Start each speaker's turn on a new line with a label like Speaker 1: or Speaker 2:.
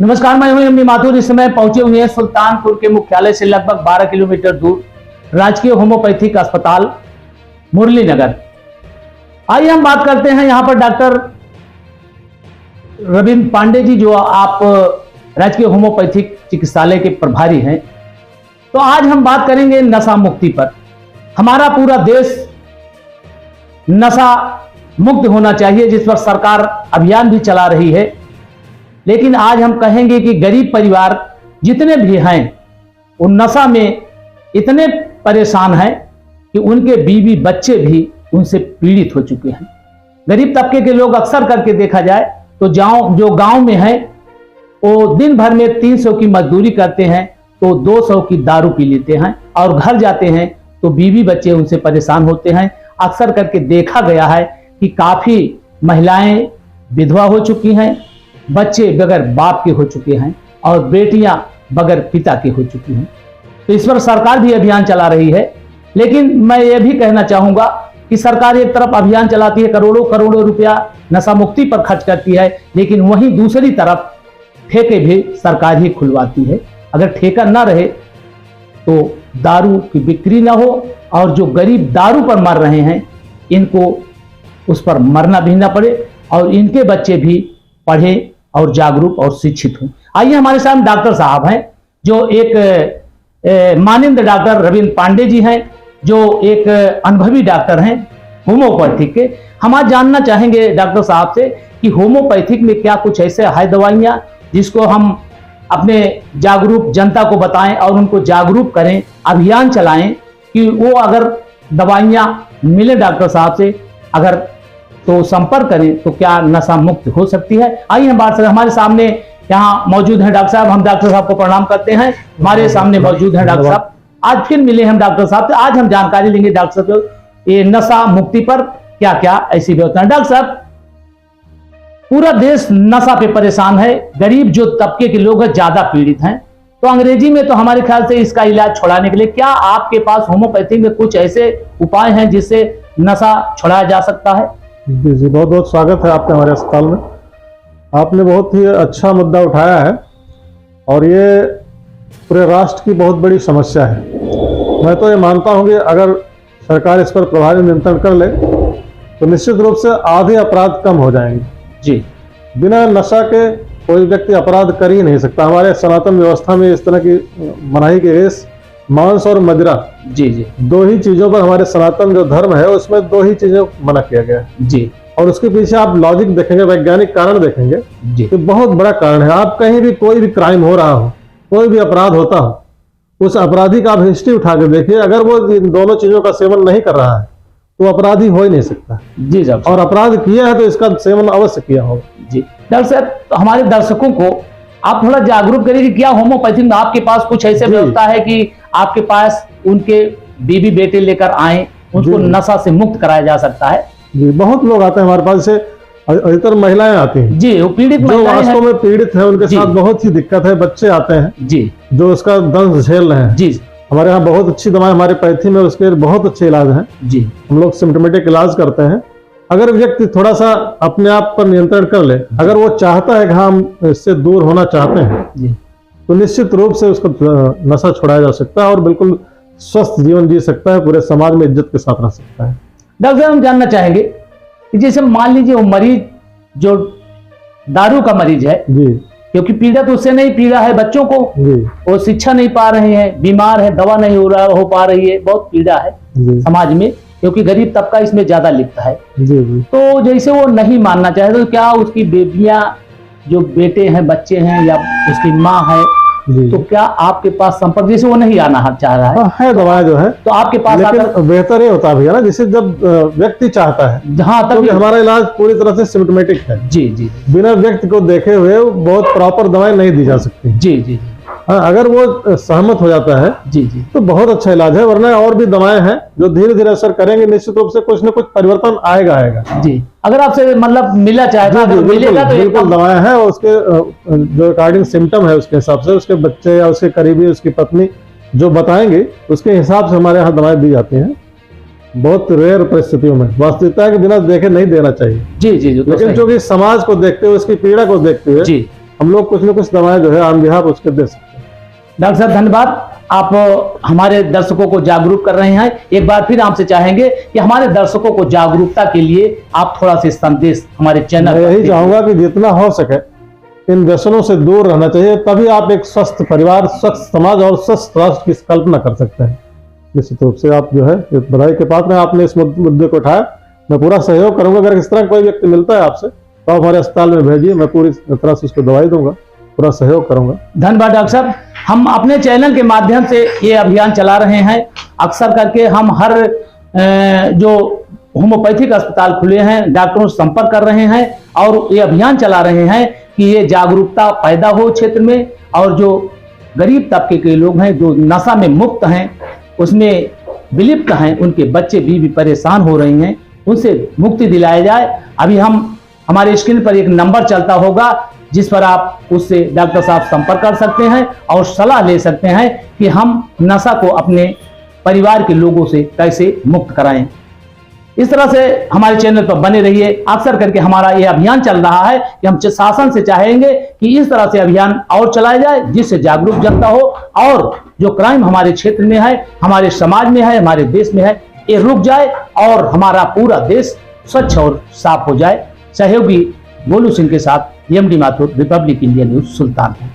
Speaker 1: नमस्कार, मैं हूं एमडी माथुर। इस समय पहुंचे हुए हैं सुल्तानपुर के मुख्यालय से लगभग 12 किलोमीटर दूर राजकीय होम्योपैथिक अस्पताल मुरली नगर। आइए हम बात करते हैं यहाँ पर डॉक्टर रविंद्र पांडे जी, जो आप राजकीय होम्योपैथिक चिकित्सालय के प्रभारी हैं। तो आज हम बात करेंगे नशा मुक्ति पर। हमारा पूरा देश नशा मुक्त होना चाहिए, जिस पर सरकार अभियान भी चला रही है। लेकिन आज हम कहेंगे कि गरीब परिवार जितने भी हैं वो नशा में इतने परेशान हैं कि उनके बीवी बच्चे भी उनसे पीड़ित हो चुके हैं। गरीब तबके के लोग अक्सर करके देखा जाए तो जो गांव में हैं वो दिन भर में 300 की मजदूरी करते हैं तो 200 की दारू पी लेते हैं, और घर जाते हैं तो बीवी बच्चे उनसे परेशान होते हैं। अक्सर करके देखा गया है कि काफी महिलाएं विधवा हो चुकी हैं, बच्चे बगैर बाप के हो चुके हैं, और बेटियां बगैर पिता के हो चुकी हैं। तो इस पर सरकार भी अभियान चला रही है। लेकिन मैं ये भी कहना चाहूंगा कि सरकार एक तरफ अभियान चलाती है, करोड़ों करोड़ों रुपया नशा मुक्ति पर खर्च करती है, लेकिन वहीं दूसरी तरफ ठेके भी सरकार ही खुलवाती है। अगर ठेका ना रहे तो दारू की बिक्री ना हो, और जो गरीब दारू पर मर रहे हैं इनको उस पर मरना भी ना पड़े, और इनके बच्चे भी पढ़े और जागरूक और शिक्षित हों। आइए हमारे साथ डॉक्टर साहब हैं, जो एक माननीय डॉक्टर रविंद्र पांडे जी हैं, जो एक अनुभवी डॉक्टर हैं होम्योपैथिक के। हम आज जानना चाहेंगे डॉक्टर साहब से कि होम्योपैथिक में क्या कुछ ऐसे है दवाइयां जिसको हम अपने जागरूक जनता को बताएं और उनको जागरूक करें, अभियान चलाएं कि वो अगर दवाइयां मिले डॉक्टर साहब से अगर तो संपर्क करें तो क्या नशा मुक्त हो सकती है। आइए हम बात करें। हमारे सामने यहाँ मौजूद हैं डॉक्टर साहब। हम डॉक्टर साहब को प्रणाम करते हैं। हमारे सामने मौजूद हैं डॉक्टर साहब। आज फिर मिले हम डॉक्टर साहब से। आज हम जानकारी लेंगे डॉक्टर साहब से ये नशा मुक्ति पर क्या क्या ऐसी व्यवस्था है। डॉक्टर साहब, पूरा देश नशा पे परेशान है, गरीब जो तबके के लोग हैं ज्यादा पीड़ित हैं। तो अंग्रेजी में तो हमारे ख्याल से इसका इलाज छुड़ाने के लिए क्या आपके पास होम्योपैथी में कुछ ऐसे उपाय हैं जिससे नशा छुड़ाया जा सकता है?
Speaker 2: जी जी, बहुत बहुत स्वागत है आपका हमारे अस्पताल में। आपने बहुत ही अच्छा मुद्दा उठाया है और ये पूरे राष्ट्र की बहुत बड़ी समस्या है। मैं तो ये मानता हूँ कि अगर सरकार इस पर प्रभावी नियंत्रण कर ले तो निश्चित रूप से आधे अपराध कम हो जाएंगे।
Speaker 1: जी,
Speaker 2: बिना नशा के कोई व्यक्ति अपराध कर ही नहीं सकता। हमारे सनातन व्यवस्था में इस तरह की मनाही की रेस मांस और मदिरा,
Speaker 1: जी जी,
Speaker 2: दो ही चीजों पर हमारे सनातन जो धर्म है उसमें दो ही चीजें मना किया गया है।
Speaker 1: जी,
Speaker 2: और उसके पीछे आप लॉजिक देखेंगे, वैज्ञानिक कारण देखेंगे
Speaker 1: जी,
Speaker 2: तो बहुत बड़ा कारण है। आप कहीं भी कोई भी क्राइम हो रहा हो, कोई भी अपराध होता हो, उस अपराधी का आप हिस्ट्री उठा के देखिए, अगर वो इन दोनों चीजों का सेवन नहीं कर रहा है तो अपराधी हो ही नहीं सकता।
Speaker 1: जी साहब,
Speaker 2: और अपराध किया है तो इसका सेवन अवश्य किया होगा।
Speaker 1: जी डॉक्टर साहब, तो हमारे दर्शकों को आप थोड़ा जागरूक करिए कि क्या होम्योपैथी में आपके पास कुछ ऐसे व्यवस्था है कि आपके पास उनके बीबी बेटे लेकर आए, उनको नशा से मुक्त कराया जा सकता है?
Speaker 2: जी, बहुत लोग आते हैं हमारे पास से, अधिकतर महिलाएं आती हैं।
Speaker 1: जी, वो पीड़ित
Speaker 2: जो वास्तव में पीड़ित है, उनके साथ बहुत ही दिक्कत है। बच्चे आते हैं
Speaker 1: जी,
Speaker 2: जो उसका दंश झेल रहे हैं।
Speaker 1: जी,
Speaker 2: हमारे यहाँ बहुत अच्छी दवाएं, हमारे पैथी में उसके बहुत अच्छे इलाज हैं।
Speaker 1: जी,
Speaker 2: हम लोग सिम्टोमेटिक इलाज करते हैं। अगर व्यक्ति थोड़ा सा अपने आप पर नियंत्रण कर ले, अगर वो चाहता है कि हम इससे दूर होना चाहते हैं
Speaker 1: जी,
Speaker 2: तो निश्चित रूप से उसको नशा छुड़ाया जा सकता है और बिल्कुल स्वस्थ जीवन जी सकता है, पूरे समाज में इज्जत के साथ रह सकता है।
Speaker 1: डॉक्टर साहब, हम जानना चाहेंगे कि जैसे मान लीजिए वो मरीज जो दारू का मरीज है,
Speaker 2: जी,
Speaker 1: क्योंकि पीड़ा तो उससे नहीं, पीड़ा है बच्चों को,
Speaker 2: जी,
Speaker 1: वो शिक्षा नहीं पा रहे हैं, बीमार है, दवा नहीं हो पा रही है, बहुत पीड़ा है
Speaker 2: जी,
Speaker 1: समाज में, क्योंकि गरीब तबका इसमें ज्यादा लिप्त है।
Speaker 2: जी, जी।
Speaker 1: तो जैसे वो नहीं मानना चाहे तो क्या उसकी बेबियां, जो बेटे हैं, बच्चे हैं, या उसकी माँ है,
Speaker 2: जी,
Speaker 1: तो क्या आपके पास संपर्क, जैसे वो नहीं आना चाह रहा है,
Speaker 2: हाँ, है दवाएं जो है,
Speaker 1: तो आपके पास
Speaker 2: लेकिन
Speaker 1: आकर
Speaker 2: बेहतर ये होता भी है ना, जिसे जब व्यक्ति चाहता है,
Speaker 1: जहां तक
Speaker 2: क्योंकि हमारा इलाज पूरी तरह से सिम्टोमेटिक है।
Speaker 1: जी जी
Speaker 2: बिना व्यक्ति को देखे हुए बहुत प्रॉपर दवाएं नहीं दी जा सकती।
Speaker 1: जी जी
Speaker 2: हाँ, अगर वो सहमत हो जाता है
Speaker 1: जी जी
Speaker 2: तो बहुत अच्छा इलाज है। वरना और भी दवाएं हैं जो धीरे धीरे असर करेंगे, निश्चित रूप से कुछ न कुछ परिवर्तन आएगा।
Speaker 1: जी, अगर आपसे मतलब मिला चाहे तो
Speaker 2: बिल्कुल
Speaker 1: मिलेगा तो
Speaker 2: बिल्कुल दवाएं हैं, उसके जो अकॉर्डिंग सिम्टम है उसके हिसाब से उसके बच्चे या उसके करीबी, उसकी पत्नी जो बताएंगे उसके हिसाब से हमारे यहाँ दवाएं दी जाती हैं। बहुत रेयर परिस्थितियों में वास्तविकता है कि बिना देखे नहीं देना चाहिए।
Speaker 1: जी जी,
Speaker 2: लेकिन चूंकि समाज को देखते हुए, उसकी पीड़ा को देखते हुए
Speaker 1: जी
Speaker 2: हम लोग कुछ न कुछ दवाएं जो है आन बिहाफ उसके दे सकते हैं।
Speaker 1: डॉक्टर साहब धन्यवाद, आप हमारे दर्शकों को जागरूक कर रहे हैं। एक बार फिर आपसे चाहेंगे कि हमारे दर्शकों को जागरूकता के लिए आप थोड़ा सा संदेश हमारे चैनल
Speaker 2: मैं यही चाहूंगा कि जितना हो सके इन व्यसनों से दूर रहना चाहिए, तभी आप एक स्वस्थ परिवार, स्वस्थ समाज और स्वस्थ राष्ट्र की कल्पना कर सकते हैं। निश्चित रूप से आप जो है बधाई के पात्र हैं, आपने इस मुद्दे को उठाया। मैं पूरा सहयोग करूंगा। अगर इस तरह कोई व्यक्ति मिलता है आपसे तो आप हमारे अस्पताल में भेजिए, मैं पूरी तरह से उसको दवाई दूंगा, पूरा सहयोग करूंगा।
Speaker 1: धन्यवाद डॉक्टर साहब। हम अपने चैनल के माध्यम से ये अभियान चला रहे हैं। अक्सर करके हम हर जो होम्योपैथिक अस्पताल खुले हैं डॉक्टरों से संपर्क कर रहे हैं और ये अभियान चला रहे हैं कि ये जागरूकता पैदा हो क्षेत्र में, और जो गरीब तबके के लोग हैं जो नशा में मुक्त हैं, उसमें विलिप्त हैं, उनके बच्चे भी परेशान हो रहे हैं, उनसे मुक्ति दिलाया जाए। अभी हमारे स्क्रीन पर एक नंबर चलता होगा जिस पर आप उससे डॉक्टर साहब संपर्क कर सकते हैं और सलाह ले सकते हैं कि हम नशा को अपने परिवार के लोगों से कैसे मुक्त कराएं। इस तरह से हमारे चैनल पर बने रहिए। अक्सर करके हमारा यह अभियान चल रहा है कि हम शासन से चाहेंगे कि इस तरह से अभियान और चलाया जाए जिससे जागरूक जनता हो और जो क्राइम हमारे क्षेत्र में है, हमारे समाज में है, हमारे देश में है, ये रुक जाए और हमारा पूरा देश स्वच्छ और साफ हो जाए। सहयोगी गोलू सिंह के साथ MD Mathur, Republic India news, Sultanpur.